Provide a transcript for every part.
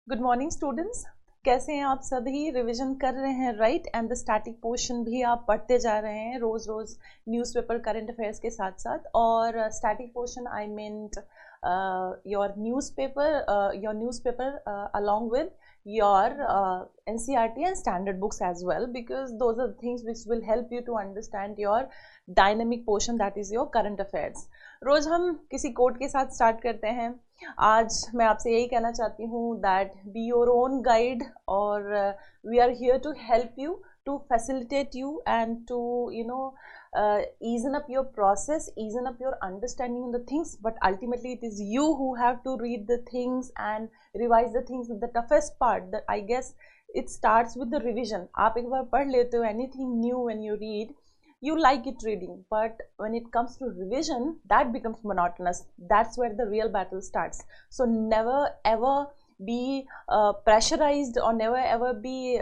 Good morning students. कैसे हैं आप सभी? रिवीजन कर रहे हैं right? And the static portion भी आप पढ़ते जा रहे हैं रोज रोज न्यूज़पेपर करंट अफेयर्स के साथ साथ। और static portion I meant your newspaper along with your NCERT and standard books as well, because those are the things which will help you to understand your dynamic portion, that is your current affairs. रोज हम किसी coat के साथ start करते हैं। आज मैं आपसे यही कहना चाहती हूँ that be your own guide, और we are here to help you, to facilitate you and to easen up your process, easen up your understanding of the things. But ultimately it is you who have to read the things and revise the things. The toughest part, that I guess, it starts with the revision. आप एक बार पढ़ लेते हो anything new when you read, you like it reading, but when it comes to revision, that becomes monotonous. That's where the real battle starts. So never ever be pressurized, or never ever be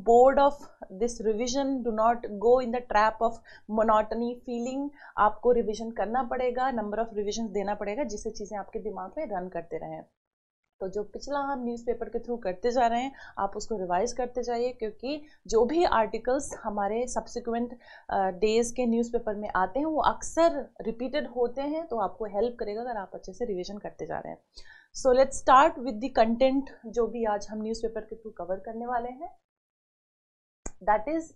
bored of this revision. Do not go in the trap of monotony feeling. आपको revision करना पड़ेगा, number of revision देना पड़ेगा, जिससे चीज़ें आपके दिमाग में रन करते रहें। तो जो पिछला हम न्यूज़पेपर के थ्रू करते जा रहे हैं, आप उसको रिवाइज करते जाइए, क्योंकि जो भी आर्टिकल्स हमारे सब्सिक्वेंट डेज के न्यूज़पेपर में आते हैं वो अक्सर रिपीटेड होते हैं, तो आपको हेल्प करेगा अगर आप अच्छे से रिवीजन करते जा रहे हैं। So let's start with the content जो भी आज हम न्यूज़पेपर के थ्रू कवर करने वाले हैं। दैट इज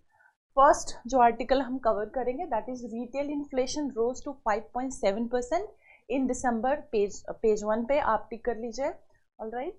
फर्स्ट जो आर्टिकल हम कवर करेंगे, that is retail inflation rose to 5.7% in December. Page 1 पे आप टिक कर लीजिए। All right.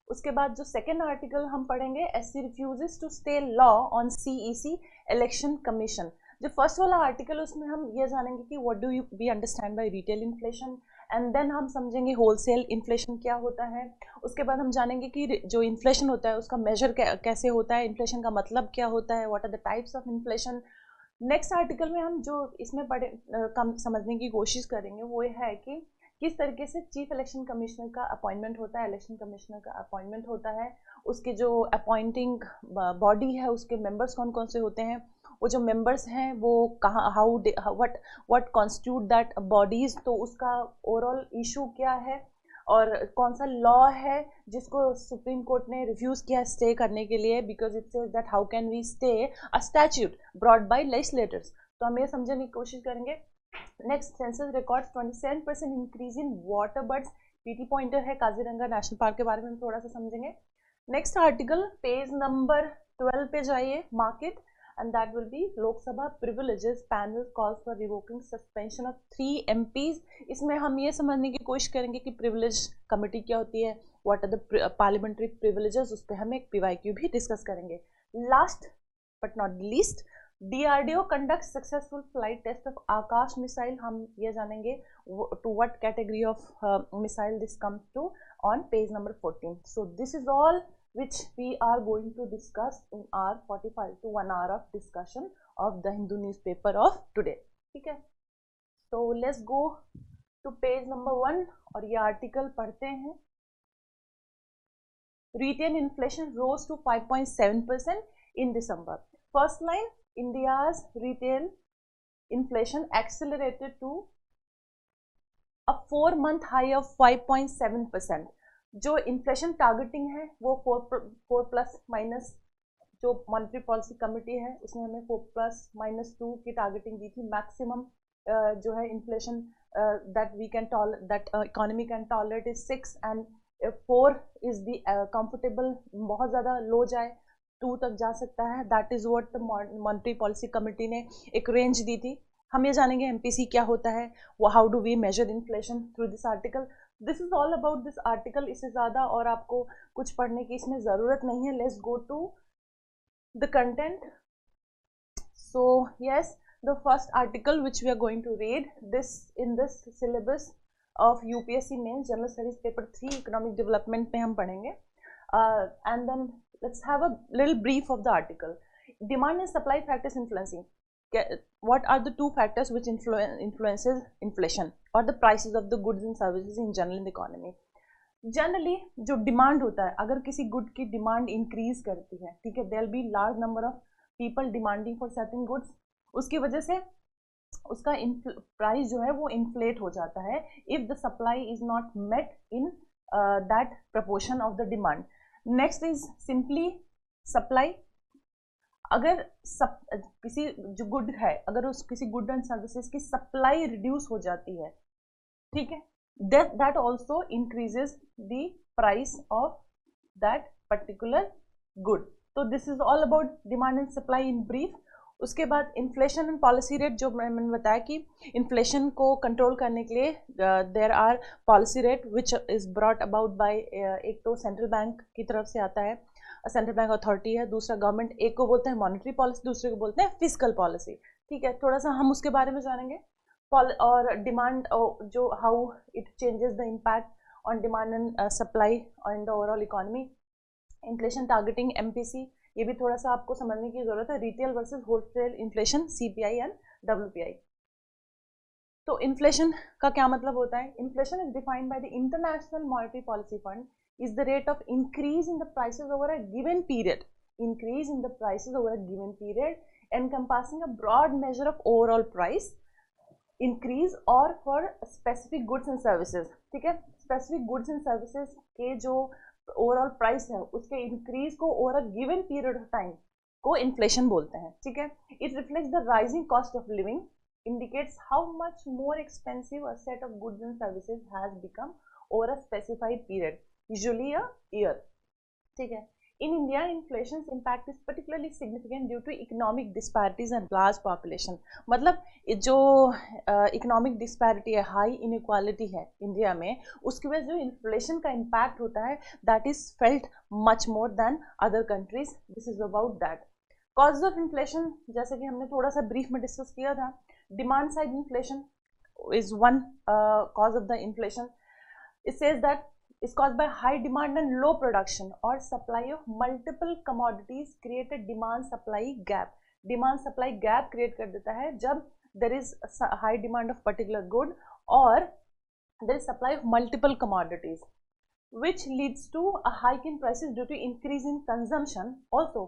उसके बाद जो सेकेंड आर्टिकल हम पढ़ेंगे, SC refuses to stay law on CEC election commission. जो फर्स्ट वाला आर्टिकल, उसमें हम ये जानेंगे कि what do you we understand by retail inflation, and then हम समझेंगे होलसेल इन्फ्लेशन क्या होता है। उसके बाद हम जानेंगे कि जो इन्फ्लेशन होता है उसका मेजर कैसे होता है, इन्फ्लेशन का मतलब क्या होता है, what are the types of inflation. Next article में हम जो इसमें कम समझने की कोशिश करेंगे वो है कि किस तरीके से चीफ इलेक्शन कमिश्नर का अपॉइंटमेंट होता है, इलेक्शन कमिश्नर का अपॉइंटमेंट होता है, उसके जो अपॉइंटिंग बॉडी है उसके मेंबर्स कौन कौन से होते हैं, वो जो मेंबर्स हैं वो कहाँ, how what constitute that bodies, तो उसका ओवरऑल इशू क्या है, और कौन सा लॉ है जिसको सुप्रीम कोर्ट ने रिफ्यूज किया स्टे करने के लिए, because it says that how can we stay a statute brought by legislators. तो हम ये समझने की कोशिश करेंगे। Next, census records 27% increase in water birds. PT pointer है काजीरंगा नेशनल पार्क के बारे में हम थोड़ा सा समझेंगे। नेक्स्ट आर्टिकल पेज नंबर 12 पे जाइए, market, and that will be Lok Sabha privileges panel calls for revoking suspension of 3 MPs। इसमें हम ये समझने की कोशिश करेंगे कि प्रिविलेज कमेटी क्या होती है, what are the parliamentary privileges, उस पर हम एक पीवाईक्यू भी डिस्कस करेंगे। Last but not least, DRDO conduct successful flight test of Akash missile. हम ये जानेंगे to what category of missile this comes to on page number 14। So this is all which we are going to discuss in our 45 to 1 hour of discussion of the Hindu newspaper of today। ठीक है, so let's go to page number 1 और ये article पढ़ते हैं। Retail inflation rose to 5.7% in December। First line, India's retail inflation accelerated to a 4-month high of 5.7%। जो inflation targeting है वो 4 plus minus, जो मॉनेटरी पॉलिसी कमेटी है उसने हमें 4+-2 की टारगेटिंग दी थी। मैक्सिमम जो है inflation that we can that economy can tolerate is 6 and 4 is the comfortable. बहुत ज़्यादा लो जाए 2 तक जा सकता है, that is what the monetary policy committee ने एक रेंज दी थी। हम ये जानेंगे एमपीसी क्या होता है, वो how do we measure inflation through this article. This is all about this article. इससे ज़्यादा और आपको कुछ पढ़ने की इसमें ज़रूरत नहीं है। Let's go to the content. So yes, the first article which we are going to read this in this syllabus of UPSC mains general studies paper 3 economic development में हम पढ़ेंगे। And then let's have a little brief of the article. Demand and supply factors influencing, what are the two factors which influences inflation or the prices of the goods and services in general in the economy। Generally जो demand होता है, अगर किसी good की demand increase करती है, ठीक है, there be large number of people demanding for certain goods, उसकी वजह से उसका प्राइस जो है वो इन्फ्लेट हो जाता है if the supply is not met in that proportion of the demand. Next is simply supply. अगर किसी जो गुड है, अगर उस किसी गुड एंड सर्विसेज की सप्लाई रिड्यूस हो जाती है, ठीक है, that also increases the price of that particular good. तो this is all about demand and supply in brief. उसके बाद इन्फ्लेशन एंड पॉलिसी रेट, जो मैंने बताया कि इन्फ्लेशन को कंट्रोल करने के लिए there are policy rate which is brought about by, एक तो सेंट्रल बैंक की तरफ से आता है, सेंट्रल बैंक अथॉरिटी है, दूसरा गवर्नमेंट, एक को बोलते हैं मॉनेटरी पॉलिसी, दूसरे को बोलते हैं फिजिकल पॉलिसी. ठीक है, थोड़ा सा हम उसके बारे में जानेंगे. और डिमांड जो how it changes the impact on demand and supply and the overall economy. Inflation targeting MPC, ये भी थोड़ा सा आपको समझने की जरूरत है. Retail versus wholesale inflation, CPI and WPI. तो इन्फ्लेशन का क्या मतलब होता है? Inflation is defined by the international monetary policy fund is the rate of increase in the prices over a given period, increase in the prices over a given period encompassing a broad measure of overall price increase or for specific goods and services. ठीक है, specific goods and services के जो overall price है उसके increase को over a given period of time को inflation बोलते हैं. ठीक है, it reflects the rising cost of living, indicates how much more expensive a set of goods and services has become over a specified period, usually a year. ठीक है, in India inflation's impact is particularly significant due to economic disparities and large population. मतलब जो economic disparity है, high inequality है India में, उसकी वजह से जो inflation का impact होता है that is felt much more than other countries. This is about that. Causes of inflation, जैसे कि हमने थोड़ा सा brief में discuss किया था. Demand side inflation is one cause of the inflation. It says that is caused by high demand and low production or supply of multiple commodities create a demand supply gap. Demand supply gap create कर देता है जब there is high demand of particular good or there is supply of multiple commodities, which leads to a hike in prices due to increase in consumption. Also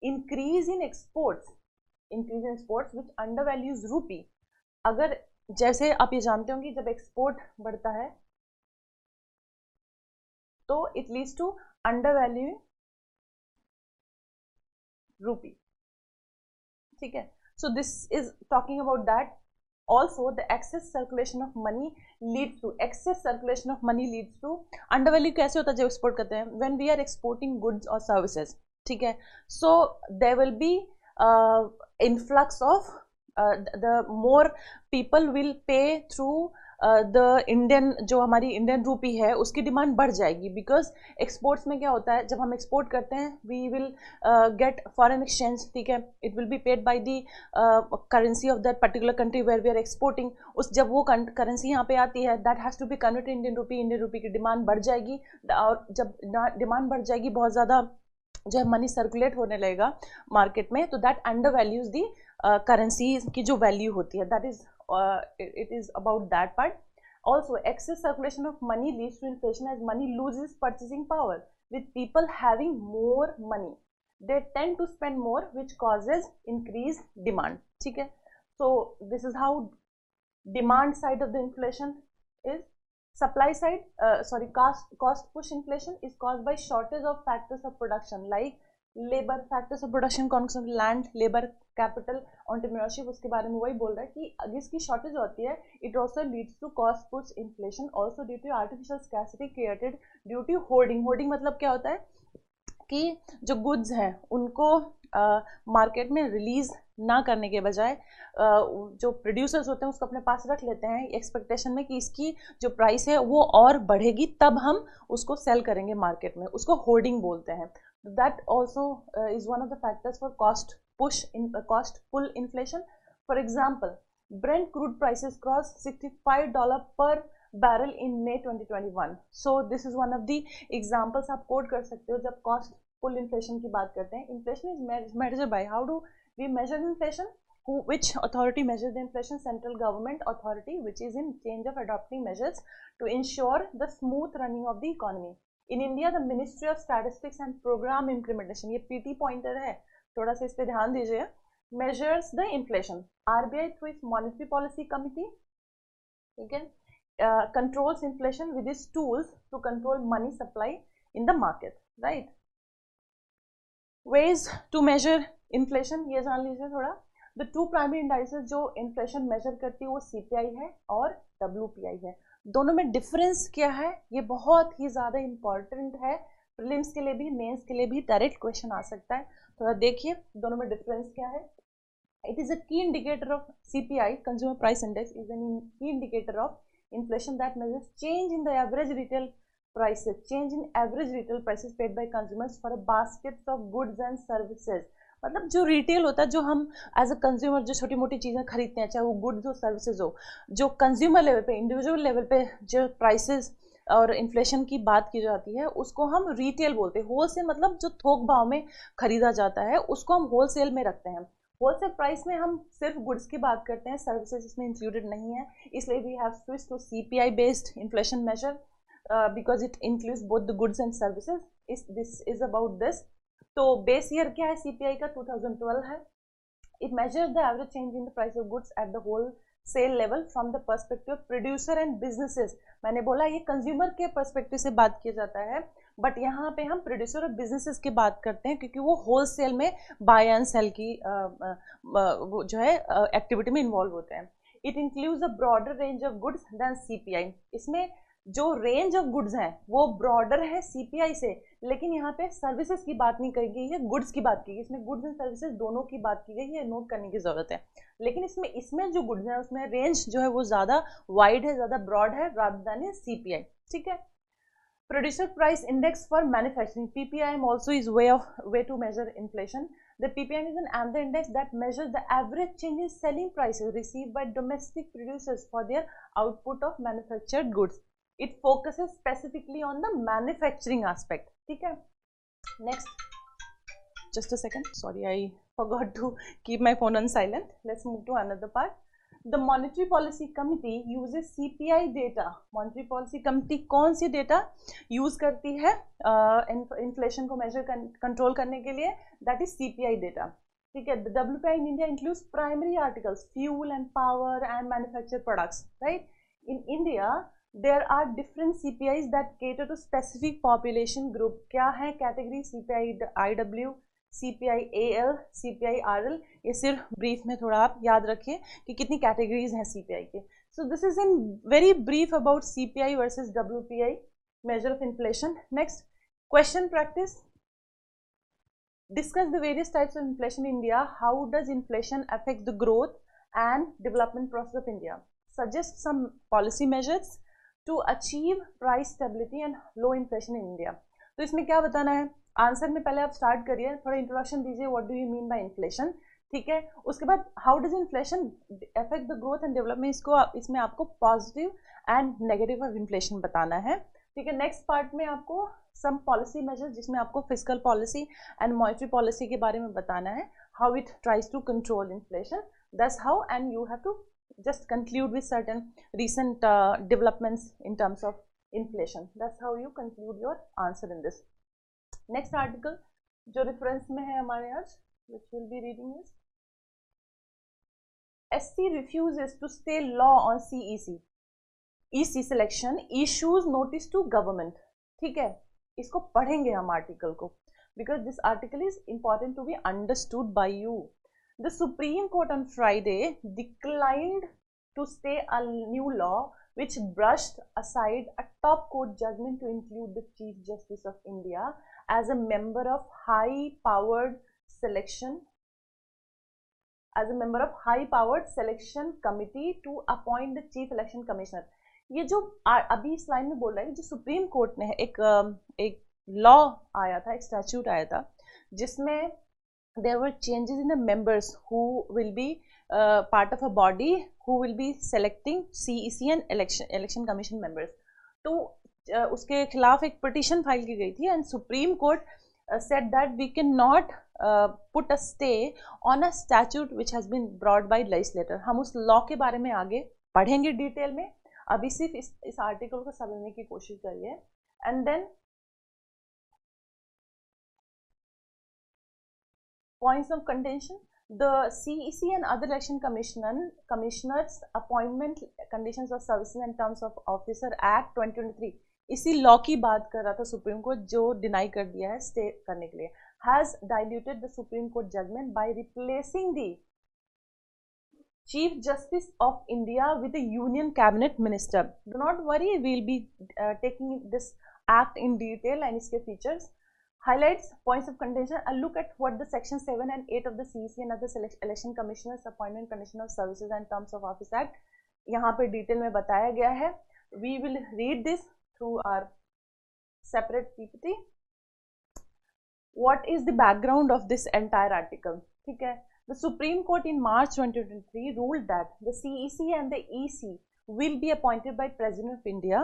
increase in exports, increase in exports which undervalues rupee. अगर जैसे आप ये जानते होंगे जब export बढ़ता है तो it leads to undervaluing rupee. ठीक है, so this is talking about that. Also the excess circulation of money leads to, excess circulation of money leads to undervalue. कैसे होता है जब एक्सपोर्ट करते हैं? when we are exporting goods or services. ठीक है, so there will be influx of the more people will pay through the Indian, जो हमारी इंडियन रूपी है उसकी डिमांड बढ़ जाएगी. बिकॉज एक्सपोर्ट्स में क्या होता है, जब हम एक्सपोर्ट करते हैं we will get foreign exchange. ठीक है, it will be paid by the currency of that particular country where we are exporting. उस जब वो करेंसी यहाँ पे आती है that has to be converted Indian rupee. Indian rupee की डिमांड बढ़ जाएगी और जब डिमांड बढ़ जाएगी, बहुत ज़्यादा जो है मनी सर्कुलेट होने लगेगा मार्केट में, तो that under values the currency की जो वैल्यू होती है. That is it is about that part. Also excess circulation of money leads to inflation as money loses purchasing power. With people having more money they tend to spend more, which causes increased demand. ठीक है, so this is how demand side of the inflation is. Supply side, cost push inflation is caused by shortage of factors of production like labour. Factors of production कौन कौन से? Land, labour, capital, entrepreneurship. उसके बारे में वही बोल रहा है कि जिसकी शॉर्टेज होती है it also leads to cost push inflation. Also due to artificial scarcity created due to hoarding. Hoarding मतलब क्या होता है कि जो गुड्स हैं उनको मार्केट में रिलीज ना करने के बजाय जो प्रोड्यूसर्स होते हैं उसको अपने पास रख लेते हैं एक्सपेक्टेशन में कि इसकी जो प्राइस है वो और बढ़ेगी तब हम उसको सेल करेंगे मार्केट में. उसको होर्डिंग बोलते हैं. That also is one of the factors for cost pull inflation. For example, Brent crude prices crossed $65 per barrel in May 2021. So this is one of the examples आप quote कर सकते हो जब cost pull inflation की बात करते हैं. Inflation is measured by, how do we measure inflation? Which authority measures the inflation? Central government authority, which is in change of adopting measures to ensure the smooth running of the economy. In India the ministry of statistics and programme implementation, ये PT pointer है, थोड़ा सा इस पर ध्यान दीजिए. measures the inflation. RBI through its monetary policy committee, okay, controls inflation with its tools to control money supply in the market, right? Ways to measure inflation ये जान लीजिए थोड़ा. The two primary indices जो inflation measure करती है वो CPI है और WPI है. दोनों में डिफरेंस क्या है ये बहुत ही ज़्यादा इम्पॉर्टेंट है. प्रीलिम्स के लिए भी, मेंस के लिए भी डायरेक्ट क्वेश्चन आ सकता है. थोड़ा देखिए दोनों में डिफरेंस क्या है. It is a key indicator of CPI, Consumer Price Index, is a key indicator of inflation that measures change in the average retail prices, change in average retail prices paid by consumers for a basket of goods and services. मतलब जो retail होता है, जो हम as a consumer जो छोटी मोटी चीज़ें खरीदते हैं, चाहे वो गुड्स हो सर्विसेज हो, जो कंज्यूमर लेवल पे, इंडिविजुअल लेवल पे जो प्राइसेस और इन्फ्लेशन की बात की जाती है उसको हम रिटेल बोलते हैं. होलसेल मतलब जो थोक भाव में खरीदा जाता है उसको हम होलसेल में रखते हैं. होलसेल प्राइस में हम सिर्फ गुड्स की बात करते हैं, सर्विसेज इसमें इंक्लूडेड नहीं है. इसलिए we have switch to CPI based inflation measure because it includes both the goods and services. This is about this. तो बेस ईयर क्या है CPI का? 2012 है. It measures the average change in the price of goods at the wholesale level from the perspective of producer and businesses. मैंने बोला ये consumer के perspective से बात किया जाता है, बट यहाँ पे हम प्रोड्यूसर और बिजनेसेस की बात करते हैं क्योंकि वो होलसेल में बाय एंड सेल की जो है एक्टिविटी में इन्वॉल्व होते हैं. It includes a broader range of goods than CPI. इसमें जो रेंज ऑफ गुड्स हैं वो ब्रॉडर है CPI से, लेकिन यहाँ पे सर्विसेज की बात नहीं कही गई है, गुड्स की बात की गई. इसमें गुड्स एंड सर्विसेज दोनों की बात की गई है, नोट करने की जरूरत है. लेकिन इसमें जो गुड्स हैं उसमें रेंज जो है वो ज़्यादा वाइड है, ज़्यादा ब्रॉड है रादर देन CPI. ठीक है. Producer Price Index for manufacturing, PPIM, also is way to measure inflation. The PPIM is another index that measures the average change in selling prices received by domestic producers for their output of manufactured goods. It focuses specifically on the manufacturing aspect. ठीक है. Next, just a second. Sorry, I forgot to keep my phone on silent. Let's move to another part. The Monetary Policy Committee uses CPI data. Monetary Policy Committee कौन सी data use करती है inflation को major control करने के लिए? That is CPI data. ठीक है. The WPI in India includes primary articles, fuel and power and manufactured products. Right? In India, there are different CPIs that cater to specific population group. क्या है category? CPI IW, CPI AL, CPI RL. ये सिर्फ brief में थोड़ा आप याद रखिए कि कितनी कैटेगरीज हैं CPI के. सो this is in very brief about CPI versus WPI measure of inflation. Next, question practice. Discuss the various types of inflation in India. How does inflation affect the growth and development process of India? Suggest some policy measures to achieve price stability and low inflation in India. तो इसमें क्या बताना है? Answer में पहले आप start करिए, थोड़ा इंट्रोडक्शन दीजिए, what do you mean by inflation. ठीक है. उसके बाद how does inflation affect the growth and development. इसमें आपको positive and negative of inflation बताना है. ठीक है. नेक्स्ट पार्ट में आपको सम पॉलिसी मेजर्स जिसमें आपको physical policy and monetary policy के बारे में बताना है, how it tries to control inflation. That's how, and you have to just conclude with certain recent developments in terms of inflation. That's how you conclude your answer in this. Next article जो reference में है हमारे आज, which we'll be reading is SC refuses to stay law on CEC. EC selection issues notice to government. ठीक है. इसको पढ़ेंगे हम आर्टिकल को, because this article is important to be understood by you. The Supreme Court on Friday declined to stay a new law which brushed aside a top court judgment to include the Chief Justice of India as a member of high-powered selection committee to appoint the Chief Election Commissioner. ये जो अभी इस line में बोल रहा है, जो supreme court ने एक लॉ आया था, एक स्टैट्यूट आया था जिसमें there were changes in the members who will be part of a body who will be selecting CEC and election commission members. तो उसके खिलाफ एक पिटीशन फाइल की गई थी, and Supreme Court said that we cannot put a stay on a statute which has been brought by legislator. हम उस law के बारे में आगे पढ़ेंगे डिटेल में, अभी सिर्फ इस आर्टिकल को समझने की कोशिश करिए. And then points of contention. The CEC and other election commissioners appointment conditions of services and terms of officer Act 2023 इसी लॉ की बात कर रहा था सुप्रीम कोर्ट, जो डिनाई कर दिया है स्टे करने के लिए. Has diluted the supreme court judgement by replacing the Chief Justice of India with a Union Cabinet Minister. Do not worry, we'll be taking this act in detail and its features. Highlights, points of contention. A look at what the section 7 and 8 of the CEC and other election commissioners appointment condition of services and terms of office act यहाँ पे detail में बताया गया है. We will read this through our separate PPT. What is the background of this entire article? ठीक है. The Supreme Court in March 2023 ruled that the CEC and the EC will be appointed by President of India.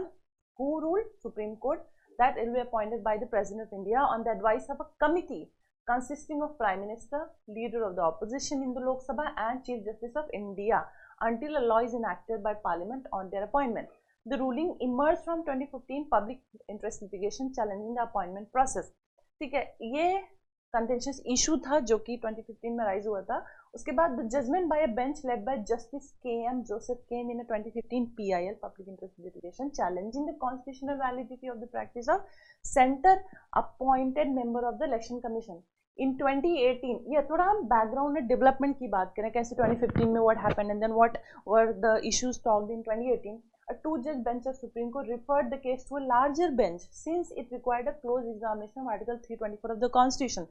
Who ruled? Supreme Court. That it will be appointed by the President of India on the advice of a committee consisting of Prime Minister, Leader of the Opposition in the Lok Sabha and Chief Justice of India until a law is enacted by Parliament on their appointment. The ruling emerged from 2015 public interest litigation challenging the appointment process. ठीक है, ये contentious issue था जो कि 2015 में rise हुआ था. उसके बाद the judgment by a bench led by justice K M. Joseph came in 2015 PIL public interest litigation challenging the constitutional validity of the practice of centre appointed member of the election commission in 2018. ये थोड़ा हम background में development की बात करें, कैसे 2015 में what happened and then what were the issues talked in 2018. A two-judge bench of Supreme Court referred the case to a larger bench since it required a close examination of Article 324 of the Constitution.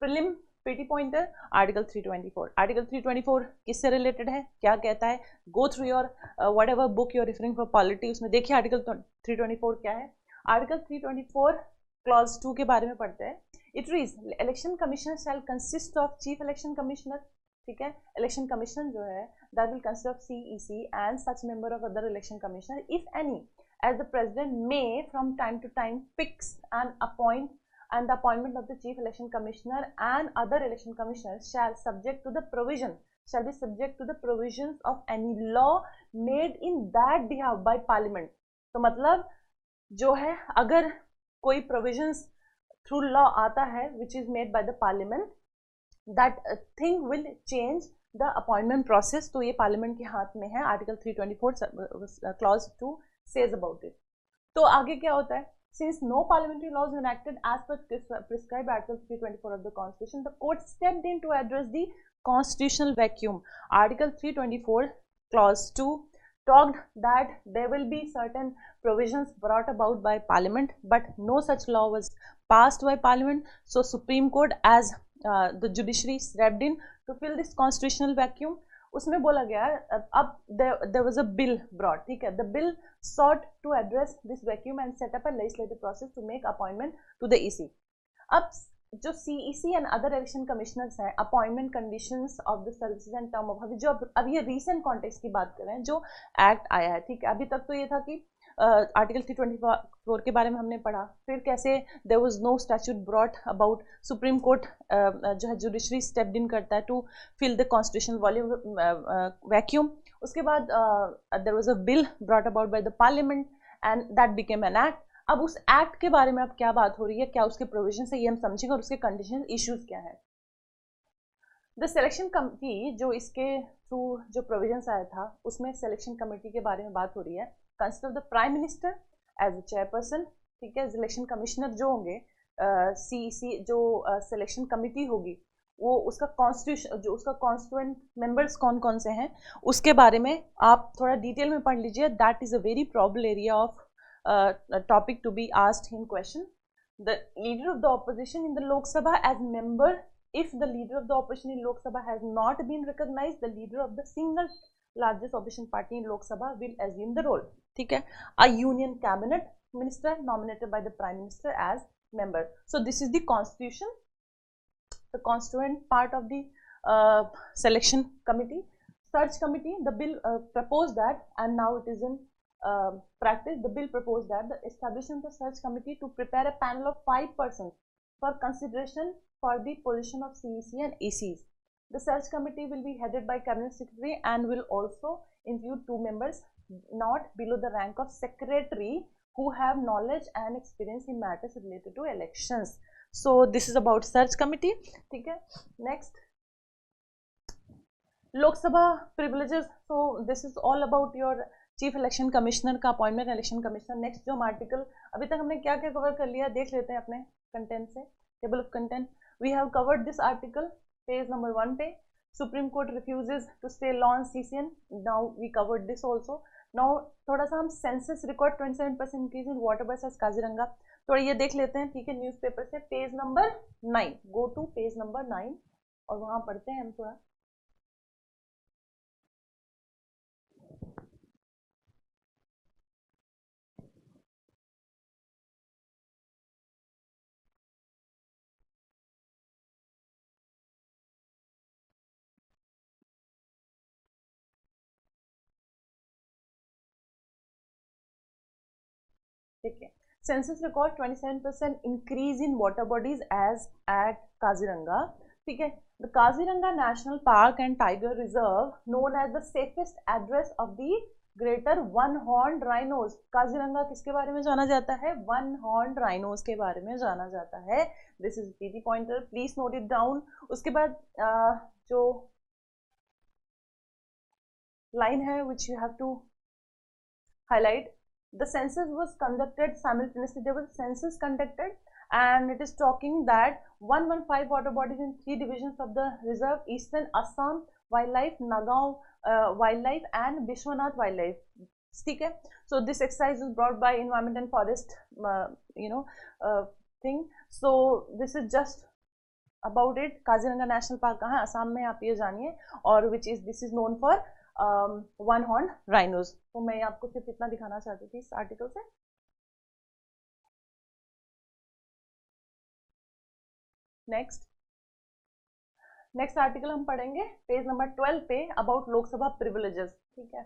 Prelim PT pointer Article 324. Article 324 किससे related है, क्या कहता है? Go through your whatever book you're referring for polity, उसमें देखिए Article 324 क्या है. Article 324 Clause 2 के बारे में पढ़ते हैं. It reads, Election Commission shall consist of Chief Election Commissioner. ठीक है, इलेक्शन कमीशन जो है that will consist of CEC and such member of other election commissioner if any, as the president may from time to time fix and appoint, and the appointment of the chief election commissioner and other election commissioners shall be subject to the provisions of any law made in that behalf by parliament. तो मतलब जो है अगर कोई provisions through law आता है which is made by the parliament, that thing will change the appointment process. तो ये पार्लियामेंट के हाथ में है. Article 324 clause 2 says about it. तो आगे क्या होता है? Since no parliamentary laws were enacted as per prescribed Article 324 of the Constitution, the court stepped in to address the constitutional vacuum. Article 324 clause 2 talked that there will be certain provisions brought about by parliament, but no such law was passed by parliament. So Supreme Court as the judiciary stepped in to fill this constitutional vacuum. उसमें बोला गया अब there was a bill brought. ठीक है, the bill sought to address this vacuum and set up a legislative process to make appointment to the EC. अब जो CEC and other election commissioners हैं, appointment conditions of the services and term of, अब ये recent context की बात कर रहे हैं जो एक्ट आया है. ठीक है, अभी तक तो ये था कि आर्टिकल 324 के बारे में हमने पढ़ा, फिर कैसे there was no statute brought about, Supreme Court जो है जुडिशरी स्टेप्ड इन करता है to fill the constitutional vacuum. उसके बाद there was a bill brought about by the parliament and that became an act. अब उस एक्ट के बारे में अब क्या बात हो रही है, क्या उसके प्रोविजन है, ये हम समझेंगे और उसके कंडीशन इश्यूज क्या है. द सिलेक्शन कमिटी जो इसके थ्रू जो प्रोविजंस आया था उसमें सिलेक्शन कमेटी के बारे में बात हो रही है. Consist of the prime minister as a chairperson. ठीक है, इलेक्शन कमिश्नर जो होंगे, सीईसी जो सिलेक्शन कमिटी होगी वो उसका कॉन्स्टिट्यूशन जो उसका कॉन्स्टिट्यूएंट मेंबर्स कौन कौन से हैं उसके बारे में आप थोड़ा डिटेल में पढ़ लीजिए. That is a very probable area of topic to be asked in question. The leader of the opposition in the Lok Sabha as member, if the leader of the opposition in Lok Sabha has not been recognized, the leader of the single largest opposition party in Lok Sabha will assume the role. ठीक है, a union cabinet minister nominated by the prime minister as member. So this is the constitution, the constituent part of the selection committee. Search committee, the bill proposed that, and now it is in practice. The bill proposed that the establishment of the search committee to prepare a panel of 5 persons for consideration for the position of CEC and ECs. The search committee will be headed by cabinet secretary and will also include 2 members not below the rank of secretary who have knowledge and experience in matters related to elections. So this is about search committee. ठीक है, next Lok Sabha privileges, so this is all about your chief election commissioner का appointment, election commissioner. Next जो हम article, अभी तक हमने क्या क्या कवर कर लिया देख लेते हैं अपने कंटेंट से, table of content. We have covered this article page number 1 पे, Supreme Court refuses to stay law on CCN, now we covered this also. Now थोड़ा सा हम census record 27% increase in water versus Kaziranga, थोड़ा ये देख लेते हैं, ठीक है, न्यूज़पेपर से, page number 9, go to page number 9 और वहां पढ़ते हैं हम थोड़ा। ठीक है, census record 27% increase in water bodies as at Kaziranga, ठीक है। The Kaziranga national park and tiger reserve known as the safest address of the greater one horn rhinos. Kaziranga किसके बारे में जाना जाता है? वन हॉर्न राइनोज के बारे में जाना जाता है। This is PT pointer, please note it down. उसके बाद जो लाइन है which you have to highlight, the census was conducted simultaneously, there was census conducted, and it is talking that 115 water bodies in 3 divisions of the reserve, eastern Assam wildlife, Nagaon wildlife and Bishwanath wildlife, ठीक है। So this exercise is brought by environment and forest thing, so this is just about it। Kaziranga national park कहाँ है? असम में, आप ये जानिए, और which is this is known for one horn rhinos. तो मैं आपको सिर्फ इतना दिखाना चाहती थी इस आर्टिकल से। नेक्स्ट आर्टिकल हम पढ़ेंगे पेज नंबर 12 पे, अबाउट लोकसभा प्रिविलेजेस, ठीक है।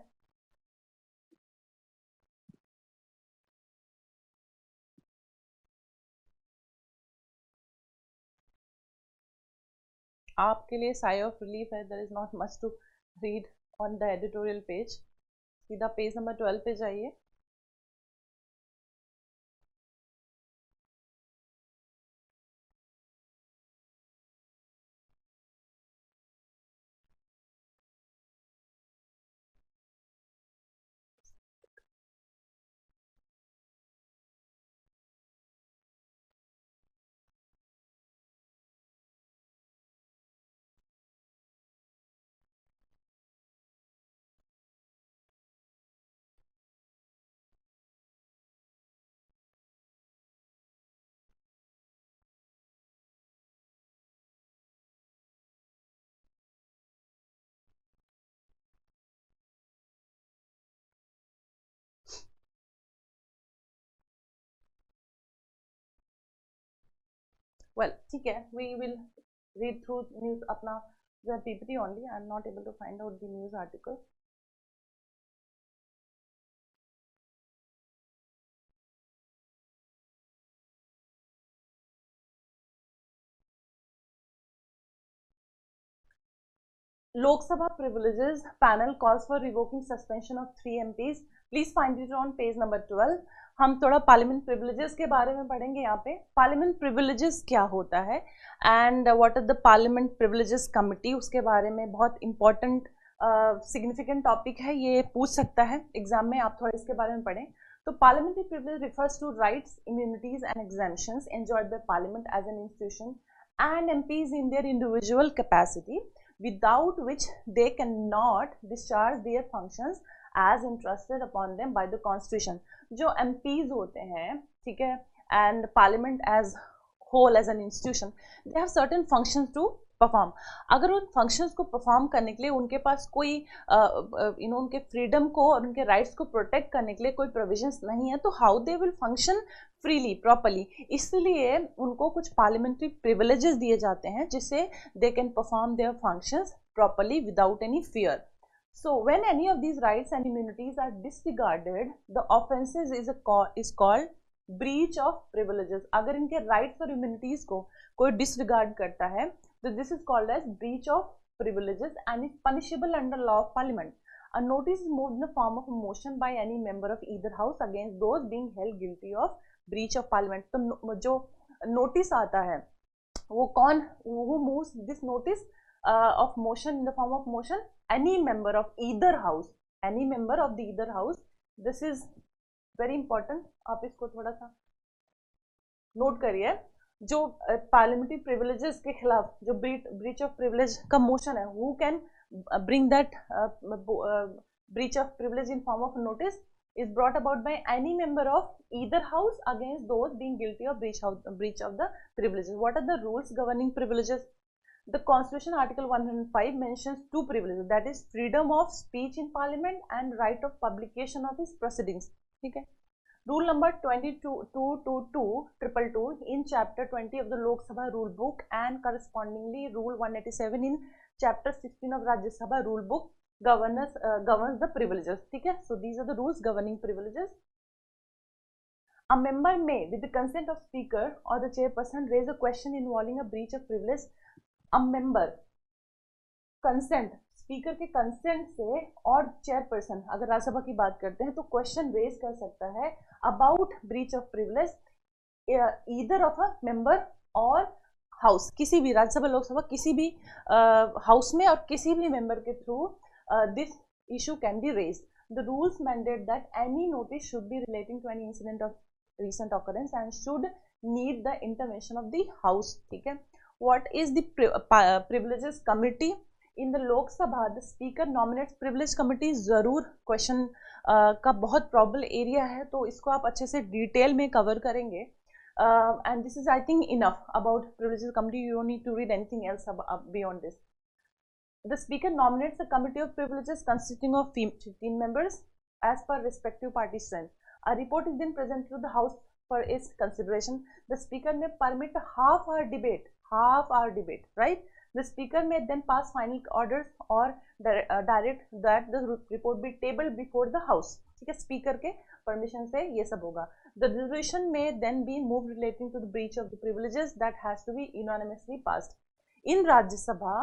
आपके लिए साई ऑफ रिलीफ है, there is not much to read on the editorial page, सीधा पेज नंबर 12 पे जाइए। वेल, ठीक है, we will read through news अपना the PPT only. I am not able to find out the news article. Lok Sabha privileges panel calls for revoking suspension of 3 MPs. Please find it on page number 12. हम थोड़ा parliament privileges के बारे में पढ़ेंगे यहाँ पे। Parliament privileges क्या होता है and what are the parliament privileges committee, उसके बारे में बहुत इंपॉर्टेंट सिग्निफिकेंट टॉपिक है, ये पूछ सकता है एग्जाम में, आप थोड़ा इसके बारे में पढ़ें। तो parliamentary privilege refers to rights, immunities and exemptions enjoyed by parliament as an institution and MPs in their individual capacity, without which they cannot discharge their functions as entrusted upon them by the constitution। जो MPs होते हैं, ठीक है, and parliament as whole as an institution, they have certain functions to perform. अगर उन functions को perform करने के लिए उनके पास कोई उनके फ्रीडम को और उनके राइट्स को प्रोटेक्ट करने के लिए कोई प्रोविजंस नहीं है, तो how they will function freely, properly. इसलिए उनको कुछ पार्लियामेंट्री प्रिविलेजेस दिए जाते हैं जिससे they can perform their functions properly without any fear. So when any of these rights and immunities are disregarded, the offenses is called breach of privileges। अगर इनके rights और immunities को कोई disregard करता है, तो this is called as breach of privileges and is punishable under law of parliament। A notice is moved in the form of a motion by any member of either house against those being held guilty of breach of parliament। तो जो notice आता है वो कौन, who moves this notice of motion in the form of motion? any member of either house, any member of the either house, this is very important, आप इसको थोड़ा सा नोट करिए। जो पार्लियामेंट्री प्रिविलेजेस के खिलाफ जो ब्रीच ऑफ प्रिविलेज का मोशन है, who can bring that breach of privilege in form of notice is brought about by any member of either house against those being guilty of breach of the privileges. What are the rules governing privileges? The Constitution Article 105 mentions two privileges, that is freedom of speech in Parliament and right of publication of his proceedings. Okay. Rule number 222222 in Chapter 20 of the Lok Sabha Rule Book and correspondingly Rule 187 in Chapter 16 of Rajya Sabha Rule Book governs the privileges. Okay? So these are the rules governing privileges. A member may, with the consent of speaker or the chairperson, raise a question involving a breach of privilege. A member consent, speaker के consent से और chairperson, अगर राज्यसभा की बात करते हैं तो question raise कर सकता है about breach of privilege either of a member और हाउस, किसी भी राज्यसभा लोकसभा किसी भी हाउस में और किसी भी मेंबर के through this issue can be raised. The rules mandate that any notice should be relating to any incident of recent occurrence and should need the intervention of the house. ठीक है. What is the privileges committee in the Lok Sabha? The speaker nominates privilege committee. जरूर question का बहुत probable area है, तो इसको आप अच्छे से डिटेल में cover करेंगे. And this is I think enough about privileges committee. You don't need to read anything else beyond this. The speaker nominates a committee of privileges consisting of 15 members as per respective party strength. A report is then presented to the house for its consideration. The speaker may permit a half-hour debate, right? The speaker may then pass final orders or direct that the report be tabled before the house. ठीक है, speaker के permission से ये सब होगा. The resolution may then be moved relating to the breach of the privileges that has to be unanimously passed. In Rajya Sabha,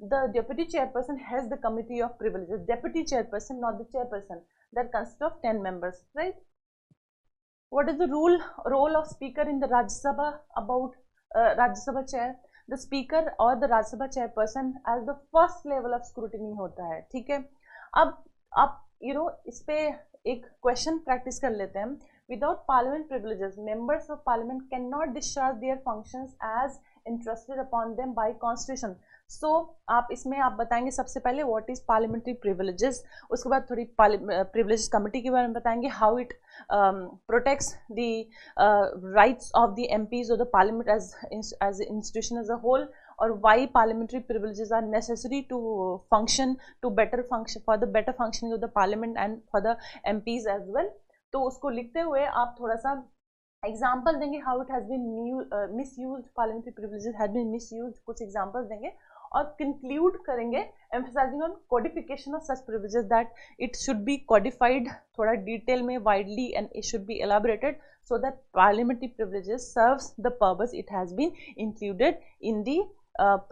the deputy chairperson has the committee of privileges. Deputy chairperson, not the chairperson. That consists of 10 members, right? What is the role of speaker in the Rajya Sabha about Rajya Sabha chair? The speaker or the Rajya Sabha chairperson as the first level of scrutiny होता है, ठीक है. अब आप इस पे एक question practice कर लेते हैं. Without parliament privileges, members of parliament cannot discharge their functions as entrusted upon them by constitution. So आप इसमें आप बताएंगे सबसे पहले what is parliamentary privileges, उसके बाद थोड़ी privileges committee के बारे में बताएंगे, how it protects the rights of the MPs or the parliament as an institution as a whole, or why parliamentary privileges are necessary to function for the better functioning of the parliament and for the MPs as well. तो उसको लिखते हुए आप थोड़ा सा example देंगे, how it has been misused, parliamentary privileges has been misused, कुछ example देंगे और कंक्लूड करेंगे emphasising on codification of such privileges that it should be codified थोड़ा डिटेल में widely and it should be elaborated so that parliamentary privileges serves the purpose it has been included in the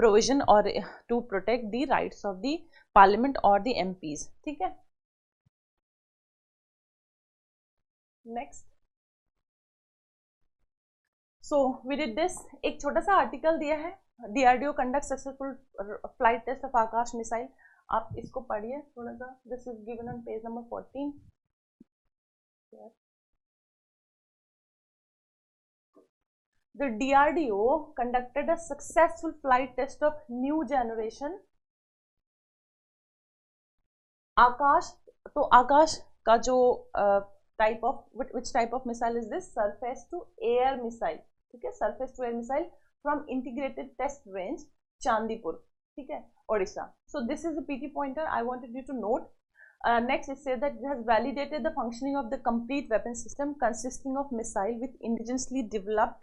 provision और to protect the rights of the parliament और the MPs. ठीक है, next. So we did this. एक छोटा सा article दिया है, DRDO conduct successful flight test of Akash missile. आप इसको पढ़िए थोड़ा सा. This is given on page number 14. The DRDO conducted a successful flight test of new generation आकाश. तो आकाश का जो type of which type of missile is this? Surface to air missile. ठीक है, surface to air missile from integrated test range Chandipur, ठीक है, Odisha. So this is a PT pointer I wanted you to note. Next it says that it has validated the functioning of the complete weapon system consisting of missile with indigenously developed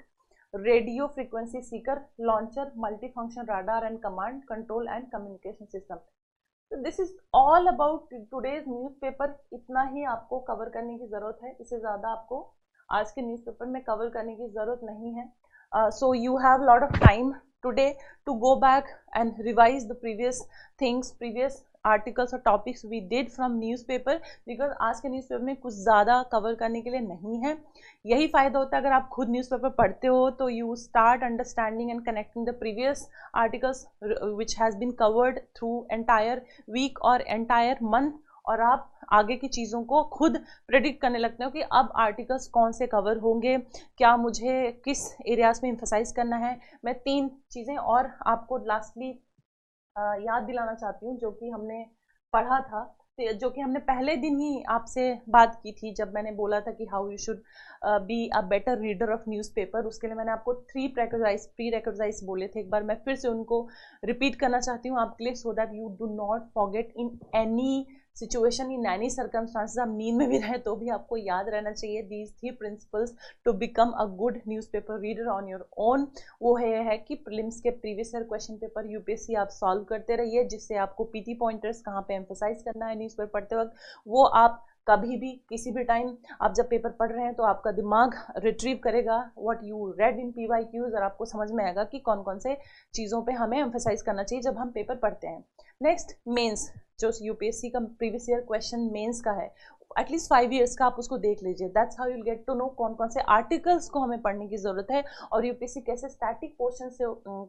radio frequency seeker, launcher, multifunction radar and command, control and communication system. So this is all about today's newspaper. इतना ही आपको cover करने की ज़रूरत है, इससे ज़्यादा आपको आज के न्यूज़पेपर में कवर करने की ज़रूरत नहीं है. So you have a lot of time today to go back and revise the previous things, previous articles और topics we did from newspaper, because आज के न्यूज़पेपर में कुछ ज़्यादा कवर करने के लिए नहीं है। यही फ़ायदा होता है अगर आप खुद न्यूज़पेपर पढ़ते हो, तो you start understanding and connecting the previous articles which has been covered through entire week और एंटायर मंथ, और आप आगे की चीज़ों को खुद प्रेडिक्ट करने लगते हो कि अब आर्टिकल्स कौन से कवर होंगे, क्या मुझे किस एरियाज में एम्फसाइज करना है। मैं 3 चीज़ें और आपको लास्टली याद दिलाना चाहती हूँ जो कि हमने पढ़ा था, जो कि हमने पहले दिन ही आपसे बात की थी जब मैंने बोला था कि how you should be a better reader of newspaper. उसके लिए मैंने आपको 3 प्री-रिक्विज़ाइट्स बोले थे। एक बार मैं फिर से उनको रिपीट करना चाहती हूँ आपके लिए, so that you do not forget in any situation, in any circumstances. आप नींद में भी रहे तो भी आपको याद रहना चाहिए these 3 principles to become a good newspaper reader on your own. वो है कि प्रीलिम्स के previous year question paper UPSC आप सॉल्व करते रहिए, जिससे आपको पीटी पॉइंटर्स कहाँ पे एम्फसाइज करना है न्यूज़पेपर पढ़ते वक्त, वो आप कभी भी किसी भी टाइम आप जब पेपर पढ़ रहे हैं तो आपका दिमाग रिट्रीव करेगा what you read in PYQs, और आपको समझ में आएगा कि कौन कौन से चीज़ों पे हमें एम्फसाइज करना चाहिए जब हम पेपर पढ़ते हैं। नेक्स्ट, मेंस, जो यूपीएससी का प्रीवियस ईयर क्वेश्चन मेंस का है, एटलीस्ट 5 ईयर्स का आप उसको देख लीजिए। That's how you'll get to know कौन कौन से आर्टिकल्स को हमें पढ़ने की ज़रूरत है, और यूपीएससी कैसे स्टैटिक पोर्शन से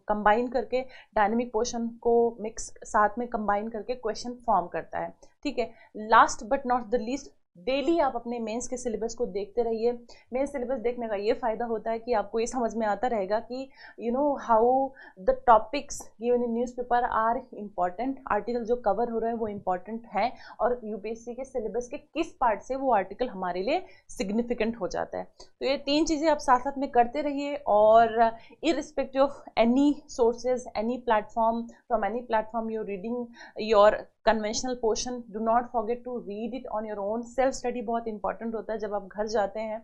कंबाइन करके डायनेमिक पोर्शन को मिक्स साथ में कंबाइन करके क्वेश्चन फॉर्म करता है। ठीक है, last but not the least, daily आप अपने मेंस के सिलेबस को देखते रहिए। मेंस सिलेबस देखने का ये फ़ायदा होता है कि आपको ये समझ में आता रहेगा कि you know how the topics given in newspaper are important, article जो कवर हो रहे हैं वो इम्पॉर्टेंट हैं, और यूपीएससी के सिलेबस के किस पार्ट से वो आर्टिकल हमारे लिए सिग्निफिकेंट हो जाता है। तो ये 3 चीज़ें आप साथ साथ में करते रहिए, और irrespective of any sources, any platform, from any platform you're reading your conventional portion, do not forget to read it on your own। Self study बहुत इंपॉर्टेंट होता है। जब आप घर जाते हैं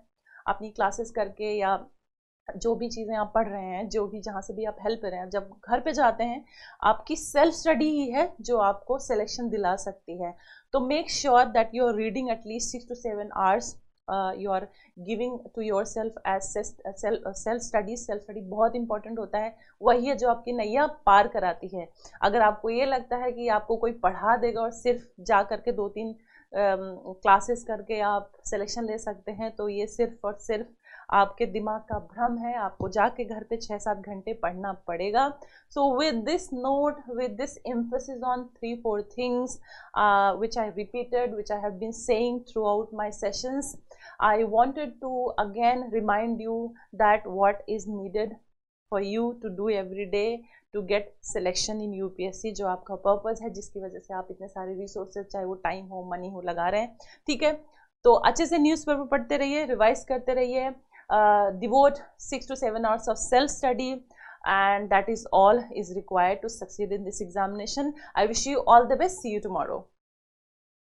अपनी क्लासेस करके, या जो भी चीज़ें आप पढ़ रहे हैं, जो भी जहाँ से भी आप हेल्प कर रहे हैं, जब घर पे जाते हैं आपकी सेल्फ स्टडी ही है जो आपको सिलेक्शन दिला सकती है। तो make sure that you are reading at least 6 to 7 hours you are giving to yourself as self study. Self study बहुत इंपॉर्टेंट होता है, वही है जो आपकी नैया पार कराती है। अगर आपको ये लगता है कि आपको कोई पढ़ा देगा और सिर्फ जा करके 2-3 क्लासेस करके आप सिलेक्शन ले सकते हैं, तो ये सिर्फ और सिर्फ आपके दिमाग का भ्रम है। आपको जाके घर पे 6-7 घंटे पढ़ना पड़ेगा। So with this note, with this emphasis on 3-4 things which I repeated, which I have been saying throughout my sessions, I wanted to again remind you that what is needed for you to do every day to get selection in UPSC, जो आपका purpose है, जिसकी वजह से आप इतने सारे resources, चाहे वो टाइम हो, मनी हो, लगा रहे हैं। ठीक है, तो अच्छे से न्यूज़पेपर पढ़ते रहिए, रिवाइज करते रहिए, devote 6 to 7 hours of self study, and that is all is required to succeed in this examination. I wish you all the best. See you tomorrow.